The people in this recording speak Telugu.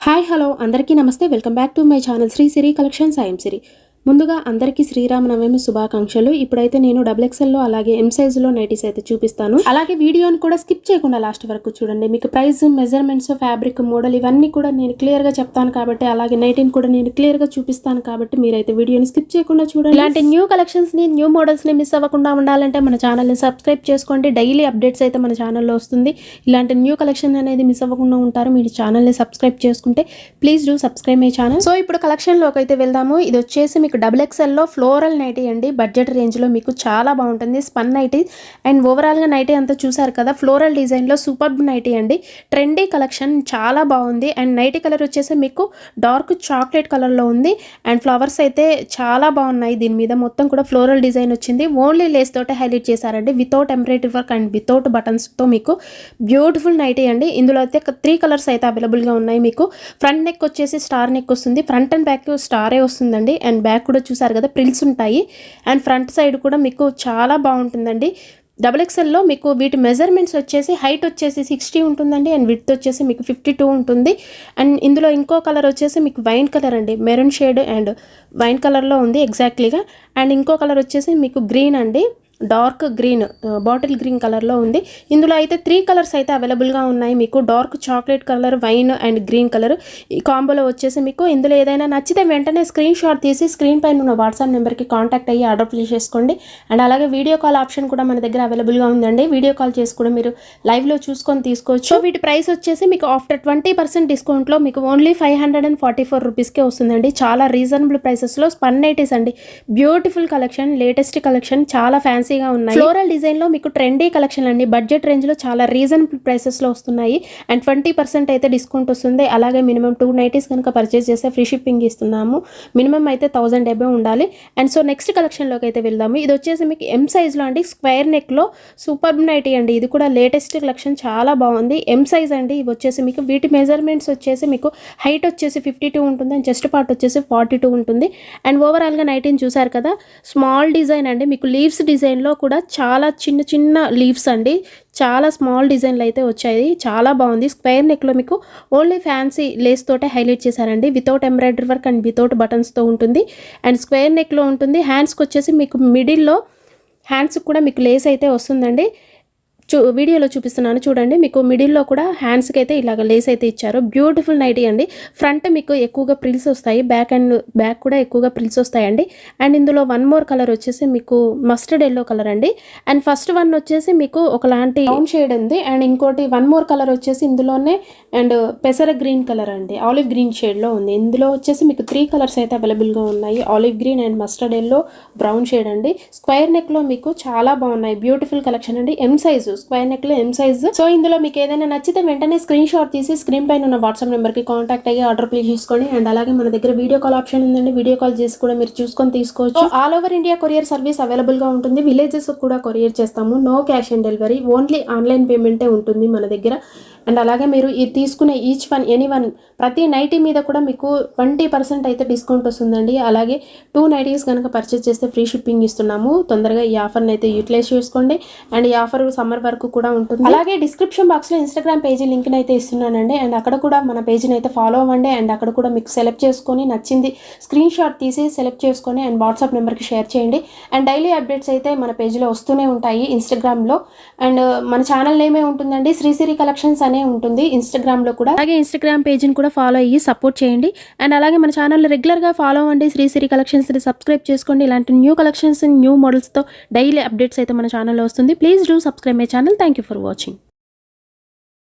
హాయ్ హలో అందరికీ నమస్తే welcome back to my channel Sri Siri collections I'm Siri. ముందుగా అందరికీ శ్రీరామనవమి శుభాకాంక్షలు. ఇప్పుడైతే నేను XXL లో అలాగే M సైజులో నైటీస్ అయితే చూపిస్తాను. అలాగే వీడియోని కూడా స్కిప్ చేయకుండా లాస్ట్ వరకు చూడండి. మీకు ప్రైస్, మెజర్మెంట్స్, ఫ్యాబ్రిక్, మోడల్ ఇవన్నీ కూడా నేను క్లియర్ గా చెప్తాను కాబట్టి, అలాగే నైటీని కూడా నేను క్లియర్ గా చూపిస్తాను కాబట్టి మీరైతే వీడియోని స్కిప్ చేయకుండా చూడండి. ఇలాంటి న్యూ కలెక్షన్స్ ని, న్యూ మోడల్స్ ని మిస్ అవ్వకుండా ఉండాలంటే మన ఛానల్ ని సబ్స్క్రైబ్ చేసుకోండి. డైలీ అప్డేట్స్ అయితే మన ఛానల్లో వస్తుంది. ఇలాంటి న్యూ కలెక్షన్ అనేది మిస్ అవ్వకుండా ఉంటారు. మీరు ఛానల్ ని సబ్స్క్రైబ్ చేసుకుంటే please do subscribe my channel. So ఇప్పుడు కలెక్షన్ లోకి అయితే వెళ్దాము. ఇది వచ్చేసి మీకు XXL లో ఫ్లోరల్ నైటీ అండి. బడ్జెట్ రేంజ్ లో మీకు చాలా బాగుంటుంది. స్పన్ నైటీ అండ్ ఓవరాల్ గా నైటీ అంతా చూసారు కదా, ఫ్లోరల్ డిజైన్ లో సూపర్ నైటీ అండి. ట్రెండీ కలెక్షన్, చాలా బాగుంది. అండ్ నైటీ కలర్ వచ్చేసి మీకు డార్క్ చాక్లెట్ కలర్ లో ఉంది. అండ్ ఫ్లవర్స్ అయితే చాలా బాగున్నాయి. దీని మీద మొత్తం కూడా ఫ్లోరల్ డిజైన్ వచ్చింది. ఓన్లీ లేస్ తోటే హైలైట్ చేశారండి, without embroidery work and without buttons తో మీకు బ్యూటిఫుల్ నైటీ అండి. ఇందులో అయితే 3 కలర్స్ అయితే అవైలబుల్ గా ఉన్నాయి. మీకు ఫ్రంట్ నెక్ వచ్చేసి స్టార్ నెక్ వస్తుంది. ఫ్రంట్ అండ్ బ్యాక్ స్టారే వస్తుందండి. అండ్ బ్యాక్ కూడా చూసారు కదా, ప్రిల్స్ ఉంటాయి. అండ్ ఫ్రంట్ సైడ్ కూడా మీకు చాలా బాగుంటుందండి. XXL లో మీకు వీటి మెజర్మెంట్స్ వచ్చేసి హైట్ వచ్చేసి 60 ఉంటుందండి. అండ్ విడ్త్ వచ్చేసి మీకు 52 ఉంటుంది. అండ్ ఇందులో ఇంకో కలర్ వచ్చేసి మీకు వైన్ కలర్ అండి, మెరూన్ షేడ్ అండ్ వైన్ కలర్లో ఉంది ఎగ్జాక్ట్లీగా. అండ్ ఇంకో కలర్ వచ్చేసి మీకు గ్రీన్ అండి, డార్క్ గ్రీన్, బాటిల్ గ్రీన్ కలర్లో ఉంది. ఇందులో అయితే 3 కలర్స్ అయితే అవైలబుల్గా ఉన్నాయి. మీకు dark chocolate colour, wine and green colour ఈ కాంబోలో వచ్చేసి మీకు ఇందులో ఏదైనా నచ్చితే వెంటనే స్క్రీన్ షాట్ తీసి స్క్రీన్ పైన ఉన్న వాట్సాప్ నెంబర్కి కాంటాక్ట్ అయ్యి ఆర్డర్ ప్లేస్ చేసుకోండి. అండ్ అలాగే వీడియో కాల్ ఆప్షన్ కూడా మన దగ్గర అవైలబుల్గా ఉందండి. వీడియో కాల్ చేసి కూడా మీరు లైవ్లో చూసుకొని తీసుకోవచ్చు. సో వీటి ప్రైస్ వచ్చేసి మీకు ఆఫ్టర్ 20% డిస్కౌంట్లో మీకు ఓన్లీ 544 రూపీస్కే వస్తుందండి. చాలా రీజనబుల్ ప్రైసెస్లో స్పన్ నైటీస్ అండి. బ్యూటిఫుల్ కలెక్షన్, లేటెస్ట్ కలెక్షన్, చాలా ఫ్యాన్సీ ఉన్నాయి. ఫ్లోరల్ డిజైన్ లో మీకు ట్రెండీ కలెక్షన్ అండి. బడ్జెట్ రేంజ్ లో చాలా రీజనబుల్ ప్రైసెస్ లో వస్తున్నాయి. అండ్ 20% అయితే డిస్కౌంట్ వస్తుంది. అలాగే మినిమం 2 నైటీస్ కనుక పర్చేస్ చేస్తే ఫ్రీ షిప్పింగ్ ఇస్తున్నాము. మినిమం అయితే 1000 డబ్బే ఉండాలి. అండ్ సో నెక్స్ట్ కలెక్షన్ లోకి అయితే వెళ్దాము. ఇది వచ్చేసి మీకు M సైజ్ లో అండి, స్క్వేర్ నెక్ లో సూపర్ నైటీ అండి. ఇది కూడా లేటెస్ట్ కలెక్షన్, చాలా బాగుంది. M సైజ్ అండి. ఇవి వచ్చేసి మీకు వీటి మెజర్మెంట్స్ వచ్చేసి మీకు హైట్ వచ్చేసి 52 ఉంటుంది. అండ్ చెస్ట్ పార్ట్ వచ్చేసి 42 ఉంటుంది. అండ్ ఓవరాల్ గా నైటీని చూసారు కదా, స్మాల్ డిజైన్ అండి. మీకు లీవ్స్ డిజైన్ లో కూడా చాలా చిన్న చిన్న లీవ్స్ అండి, చాలా స్మాల్ డిజైన్లు అయితే వచ్చాయి. చాలా బాగుంది. స్క్వేర్ నెక్లో మీకు ఓన్లీ ఫ్యాన్సీ లేస్ తోటే హైలైట్ చేశారండి. Without embroidery work and without బటన్స్తో ఉంటుంది. అండ్ స్క్వేర్ నెక్లో ఉంటుంది. హ్యాండ్స్కి వచ్చేసి మీకు మిడిల్లో హ్యాండ్స్కి కూడా మీకు లేస్ అయితే వస్తుందండి. వీడియోలో చూపిస్తున్నాను చూడండి. మీకు మిడిల్లో కూడా హ్యాండ్స్కి అయితే ఇలాగ లేస్ అయితే ఇచ్చారు. బ్యూటిఫుల్ నైటీ అండి. ఫ్రంట్ మీకు ఎక్కువగా ప్రిల్స్ వస్తాయి, బ్యాక్ కూడా ఎక్కువగా ప్రిల్స్ వస్తాయండి. అండ్ ఇందులో 1 మోర్ కలర్ వచ్చేసి మీకు మస్టర్డ్ ఎల్లో కలర్ అండి. అండ్ ఫస్ట్ వన్ వచ్చేసి మీకు ఒకలాంటి బ్రౌన్ షేడ్ ఉంది. అండ్ ఇంకోటి 1 మోర్ కలర్ వచ్చేసి ఇందులోనే అండ్ పెసర గ్రీన్ కలర్ అండి, ఆలివ్ గ్రీన్ షేడ్లో ఉంది. ఇందులో వచ్చేసి మీకు 3 కలర్స్ అయితే అవైలబుల్గా ఉన్నాయి. Olive green and mustard yellow, brown shade అండి. స్క్వేర్ నెక్లో మీకు చాలా బాగున్నాయి. బ్యూటిఫుల్ కలెక్షన్ అండి. M సైజు, స్క్వేర్ నెక్ లో M సైజ్. సో ఇందులో మీకు ఏదైనా నచ్చితే వెంటనే స్క్రీన్ షాట్ తీసి స్క్రీన్ పైన ఉన్న వాట్సాప్ నెంబర్ కి కాంటాక్ట్ అయ్యి ఆర్డర్ ప్లేస్ చేసుకోండి. అండ్ అలాగే మన దగ్గర వీడియో కాల్ ఆప్షన్ ఉందండి. వీడియో కాల్ చేసి కూడా మీరు చూసుకొని తీసుకోవచ్చు. All over India courier service available గా ఉంటుంది. విలేజెస్ కూడా కొరియర్ చేస్తాము. No cash on delivery, only online పేమెంటే ఉంటుంది మన దగ్గర. అండ్ అలాగే మీరు ఇది తీసుకునే ఈచ్ వన్ ఎనీవన్ ప్రతి నైటీ మీద కూడా మీకు 20% అయితే డిస్కౌంట్ వస్తుందండి. అలాగే 2 నైటీస్ కనుక పర్చేస్ చేస్తే ఫ్రీ షిప్పింగ్ ఇస్తున్నాము. తొందరగా ఈ ఆఫర్ని అయితే యూటిలైజ్ చేసుకోండి. అండ్ ఈ ఆఫర్ సమ్మర్ వరకు కూడా ఉంటుంది. అలాగే డిస్క్రిప్షన్ బాక్స్లో ఇన్స్టాగ్రామ్ పేజీ లింక్ని అయితే ఇస్తున్నానండి. అండ్ అక్కడ కూడా మన పేజీని అయితే ఫాలో అవ్వండి. అండ్ అక్కడ కూడా మీకు సెలెక్ట్ చేసుకొని నచ్చింది స్క్రీన్ షాట్ తీసి సెలెక్ట్ చేసుకొని అండ్ వాట్సాప్ నెంబర్కి షేర్ చేయండి. అండ్ డైలీ అప్డేట్స్ అయితే మన పేజీలో వస్తూనే ఉంటాయి ఇన్స్టాగ్రామ్లో. అండ్ మన ఛానల్ నేమే ఉంటుందండి, శ్రీ సిరి కలెక్షన్స్ అనే ఉంటుంది ఇన్స్టాగ్రామ్లో కూడా. అలాగే ఇన్స్టాగ్రామ్ పేజీని కూడా ఫాలో అయ్యి సపోర్ట్ చేయండి. అండ్ అలాగే మన ఛానల్ రెగ్యులర్గా ఫాలో అవ్వండి. శ్రీ సిరి కలెక్షన్స్ని సబ్స్క్రైబ్ చేసుకోండి. ఇలాంటి న్యూ కలెక్షన్స్, న్యూ మోడల్స్తో డైలీ అప్డేట్స్ అయితే మన ఛానల్లో వస్తుంది. Please do subscribe my channel. Thank you for watching.